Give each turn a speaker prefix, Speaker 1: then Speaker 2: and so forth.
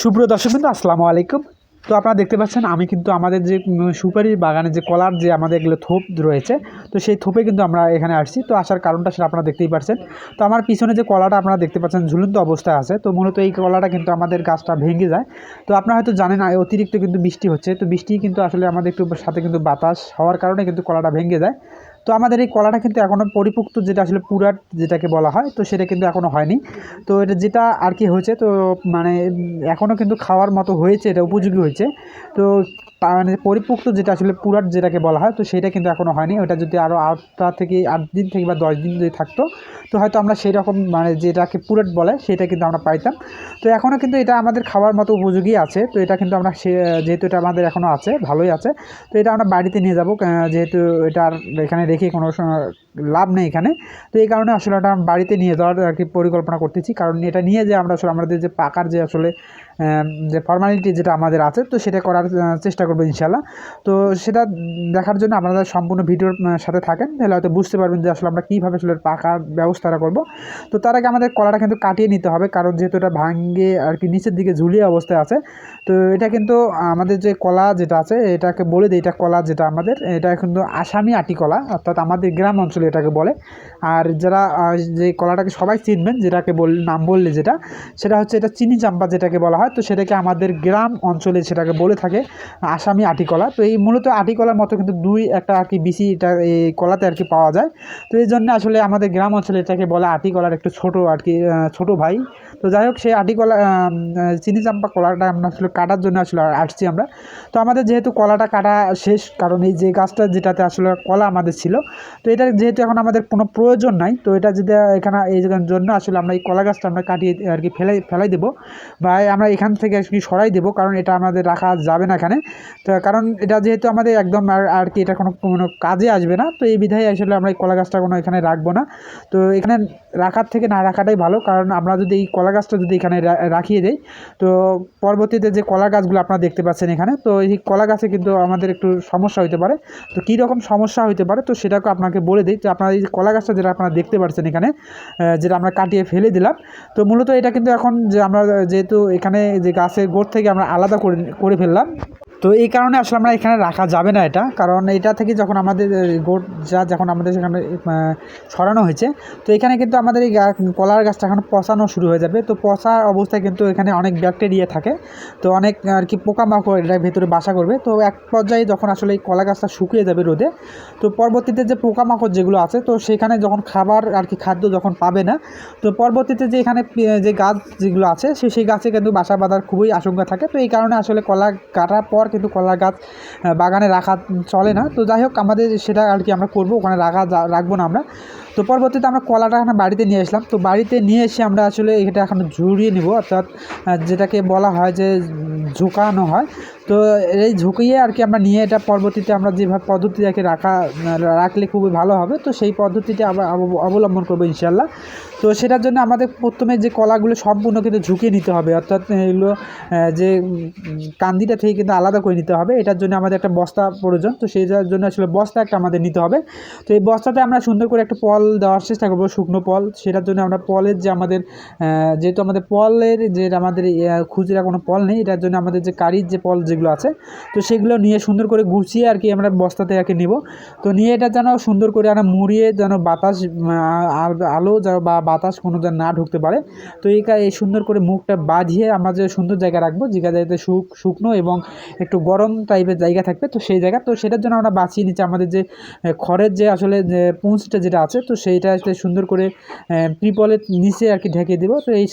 Speaker 1: সুপ্রিয় দর্শকবৃন্দ, আসসালামু আলাইকুম। তো আপনারা দেখতে পাচ্ছেন আমি কিন্তু আমাদের যে সুপারির বাগানে যে কলার যে আমাদের এগুলো থোপ রয়েছে, তো সেই থোপে কিন্তু আমরা এখানে আসছি। তো আসার কারণটা সেটা আপনারা দেখতেই পাচ্ছেন। তো আমার পিছনে যে কলাটা আপনারা দেখতে পাচ্ছেন ঝুলন্ত অবস্থায় আছে, তো মূলত এই কলাটা কিন্তু আমাদের গাছটা ভেঙে যায়। তো আপনারা হয়তো জানেন অতিরিক্ত কিন্তু বৃষ্টি হচ্ছে, তো বৃষ্টি কিন্তু আসলে আমাদের একটু সাথে কিন্তু বাতাস হওয়ার কারণে কিন্তু কলাটা ভেঙে যায়। তো আমাদের এই কলাটা কিন্তু এখনও পরিপুক্ত যেটা আসলে পুরাট যেটাকে বলা হয়, তো সেটা কিন্তু এখনও হয়নি। তো এটা যেটা আর কি হয়েছে, তো মানে এখনও কিন্তু খাওয়ার মতো হয়েছে, এটা উপযোগী হয়েছে। তো মানে পরিপুক্ত যেটা আসলে পুরাট যেটাকে বলা হয়, তো সেটা কিন্তু এখনও হয়নি। ওটা যদি আরও 8 দিন থেকে বা 10 দিন যদি থাকতো, তো হয়তো আমরা সেই রকম মানে যেটাকে পুরাট বলে সেটা কিন্তু আমরা পাইতাম। তো এখনও কিন্তু এটা আমাদের খাওয়ার মতো উপযোগী আছে। তো এটা কিন্তু আমরা যেহেতু এটা আমাদের এখনও আছে, ভালোই আছে, তো এটা আমরা বাড়িতে নিয়ে যাব। যেহেতু এটা আর এখানে রেখে কোনো লাভ নেই এখানে। তো এই কারণে আসলে এটা বাড়িতে নিয়ে যাওয়ার আর কি পরিকল্পনা করতেছি। কারণ এটা নিয়ে যে আমরা আসলে আমাদের যে পাকার যে আসলে যে ফর্মালিটি যেটা আমাদের আছে, তো সেটা করার চেষ্টা করবো ইনশাল্লাহ। তো সেটা দেখার জন্য আপনারা সম্পূর্ণ ভিডিওর সাথে থাকেন, তাহলে হয়তো বুঝতে পারবেন যে আসলে আমরা কীভাবে আসলে পাকার ব্যবস্থাটা করব। তো তার আগে আমাদের কলাটা কিন্তু কাটিয়ে নিতে হবে, কারণ যেহেতু এটা ভাঙ্গে আর কি নিচের দিকে ঝুলিয়ে অবস্থায় আছে। তো এটা কিন্তু আমাদের যে কলা যেটা আছে, এটাকে বলে দিই, এটা কলা যেটা আমাদের, এটা কিন্তু আসামি আটি কলা, অর্থাৎ আমাদের গ্রাম অঞ্চলে এটাকে বলে। আর যারা যে কলাটাকে সবাই চিনবেন, যেটাকে নাম বললে যেটা, সেটা হচ্ছে এটা চিনি চাম্পা যেটাকে বলা হয়। তো সেটাকে আমাদের গ্রাম অঞ্চলে সেটাকে বলে থাকে আসামি আটি কলা। তো এই মূলত আটি কলার মতো কিন্তু দুই একটা আর কি বিচি এটা এই কলাতে আর কি পাওয়া যায়। তো এই জন্য আসলে আমাদের গ্রাম অঞ্চলে এটাকে বলে আটি কলার একটু ছোটো আর কি ছোটো ভাই। তো যাই হোক, সেই আটি কলা চিনি চাম্পা কলাটা আমরা আসলে কাটার জন্য আসলে আসছি আমরা। তো আমাদের যেহেতু কলাটা কাটা শেষ, কারণ এই যে গাছটা যেটাতে আসলে কলা আমাদের ছিল, তো এটা যেহেতু এখন আমাদের কোনো প্রয়োজন নাই, তো এটা যদি এখানে এই জন্য আসলে আমরা এই কলা গাছটা আমরা কাটিয়ে আর কি ফেলাই দেবো, বা আমরা এখান থেকে আর কি সরাই দেবো, কারণ এটা আমাদের রাখা যাবে না এখানে। তো কারণ এটা যেহেতু আমাদের একদম আর কি এটা কোনো কাজে আসবে না, তো এই বিধায় আসলে আমরা এই কলা গাছটা কোনো এখানে রাখবো না। তো এখানে রাখার থেকে না রাখাটাই ভালো, কারণ আমরা যদি এই কলা গাছটা যদি এখানে রাখিয়ে দেই, তো পরবর্তীতে যে কলা গাছগুলো আপনারা দেখতে পাচ্ছেন এখানে, তো এই কলা গাছে কিন্তু আমাদের একটু সমস্যা হতে পারে। তো কী রকম সমস্যা হতে পারে, তো সেটাকে আপনাকে বলে দিই। তো আপনারা এই যে কলা গাছটা যেটা আপনারা দেখতে পাচ্ছেন এখানে, যেটা আমরা কাটিয়ে ফেলে দিলাম, তো মূলত এটা কিন্তু এখন যে আমরা যেহেতু এখানে যে গাছের গোড় থেকে আমরা আলাদা করে ফেললাম, তো এই কারণে আসলে আমরা এখানে রাখা যাবে না এটা। কারণ এটা থেকে যখন আমাদের গোড়টা যখন আমাদের সেখানে সরানো হয়েছে, তো এখানে কিন্তু আমাদের এই কলার গাছটা এখন পচানো শুরু হয়ে যাবে। তো পচা অবস্থায় কিন্তু এখানে অনেক ব্যাকটেরিয়া থাকে, তো অনেক আর কি পোকামাকড় এটার ভেতরে বাসা করবে। তো এক পর্যায়ে যখন আসলে এই কলা গাছটা শুকিয়ে যাবে রোদে, তো পরবর্তীতে যে পোকামাকড় যেগুলো আছে, তো সেখানে যখন খাবার আর কি খাদ্য যখন পাবে না, তো পরবর্তীতে যে এখানে যে গাছ যেগুলো আছে সেই গাছে কিন্তু বাসা বাঁধার খুবই আশঙ্কা থাকে। তো এই কারণে আসলে কলা কাটার পর কিন্তু কলা গাছ বাগানে রাখা চলে না। তো যাই হোক, আমাদের সেটা আর কি আমরা করবো, ওখানে রাখবো না আমরা। তো পরবর্তীতে আমরা কলাটা এখন বাড়িতে নিয়ে আসলাম। তো বাড়িতে নিয়ে এসে আমরা আসলে এটা এখন ঝুড়িয়ে নেব, অর্থাৎ যেটাকে বলা হয় যে ঝুঁকানো হয়। তো এই ঝুঁকিয়ে আর কি আমরা নিয়ে এটা পরবর্তীতে আমরা যেভাবে পদ্ধতিটাকে রাখলে খুবই ভালো হবে, তো সেই পদ্ধতিটা আমরা অবলম্বন করবো ইনশাল্লাহ। তো সেটার জন্য আমাদের প্রথমে যে কলাগুলো সম্পূর্ণ কিন্তু ঝুঁকিয়ে নিতে হবে, অর্থাৎ এগুলো যে কান্দিটা থেকে কিন্তু আলাদা করে নিতে হবে। এটার জন্য আমাদের একটা বস্তা প্রয়োজন। তো সেই জন্য আসলে বস্তা একটা আমাদের নিতে হবে। তো এই বস্তাতে আমরা সুন্দর করে একটা পল দেওয়ার চেষ্টা করবো, শুকনো পল। সেটার জন্য আমরা পলের যে আমাদের যেহেতু আমাদের পলের যে আমাদের খুচরা কোনো পল নেই, এটার জন্য আমাদের যে কারির যে পল যেগুলো আছে, তো সেগুলো নিয়ে সুন্দর করে গুছিয়ে আর কি আমরা বস্তাতে আর কি নেব। তো নিয়ে এটা যেন সুন্দর করে আমরা মুড়িয়ে যেন বাতাস আলো বা বাতাস কোনো যেন না ঢুকতে পারে। তো এই সুন্দর করে মুখটা বাঁধিয়ে আমরা যে সুন্দর জায়গা রাখবো, জায়গাতে শুকনো এবং একটু গরম টাইপের জায়গা থাকবে, তো সেই জায়গা। তো সেটার জন্য আমরা বাঁচিয়ে নিচ্ছি আমাদের যে খড়ের যে আসলে যে পুঁজটা যেটা আছে, তো সেইটা সুন্দর করে ত্রিপলের নিচে আর কি ঢেকে দেবো। তো এই